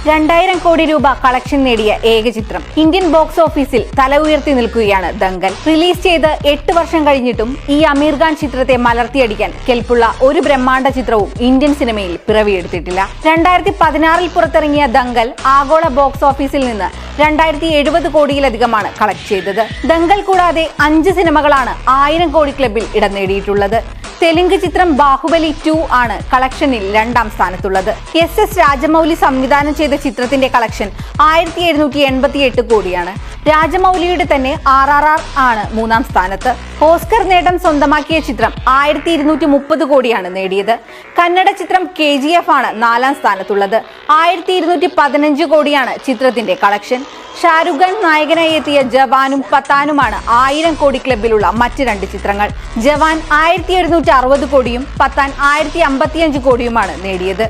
2000 കോടി രൂപ കളക്ഷൻ നേടിയ ഏക ചിത്രം. ഇന്ത്യൻ ബോക്സ് ഓഫീസിൽ തല ഉയർത്തി നിൽക്കുകയാണ് ദംഗൽ. റിലീസ് ചെയ്ത് 8 വർഷം കഴിഞ്ഞിട്ടും ഈ അമീർ ഖാൻ ചിത്രത്തെ മലർത്തിയടിക്കാൻ കെൽപ്പുള്ള ഒരു ബ്രഹ്മാണ്ഡ ചിത്രവും ഇന്ത്യൻ സിനിമയിൽ പിറവിയെടുത്തിട്ടില്ല. 2016 പുറത്തിറങ്ങിയ ദംഗൽ ആഗോള ബോക്സ് ഓഫീസിൽ നിന്ന് 2070 കോടിയിലധികമാണ് കളക്ട് ചെയ്തത്. ദംഗൽ കൂടാതെ 5 സിനിമകളാണ് 1000 കോടി ക്ലബിൽ ഇടം നേടിയിട്ടുള്ളത്. തെലുങ്ക് ചിത്രം ബാഹുബലി 2 ആണ് കളക്ഷനിൽ 2ാം സ്ഥാനത്തുള്ളത്. SS രാജമൗലി സംവിധാനം ചെയ്ത ചിത്രത്തിന്റെ കളക്ഷൻ 1788 കോടിയാണ്. രാജമൗലിയുടെ തന്നെ RRR ആണ് 3ാം സ്ഥാനത്ത്. ഓസ്കർ നേട്ടം സ്വന്തമാക്കിയ ചിത്രം 1230 കോടിയാണ് നേടിയത്. കന്നഡ ചിത്രം KGF ആണ് 4ാം സ്ഥാനത്തുള്ളത്. 1215 കോടിയാണ് ചിത്രത്തിന്റെ കളക്ഷൻ. ഷാരൂഖ് ഖാൻ നായകനായി എത്തിയ ജവാനും പത്താനുമാണ് 1000 കോടി ക്ലബിലുള്ള മറ്റ് 2 ചിത്രങ്ങൾ. ജവാൻ 1760 കോടിയും പത്താൻ 1055 കോടിയുമാണ് നേടിയത്.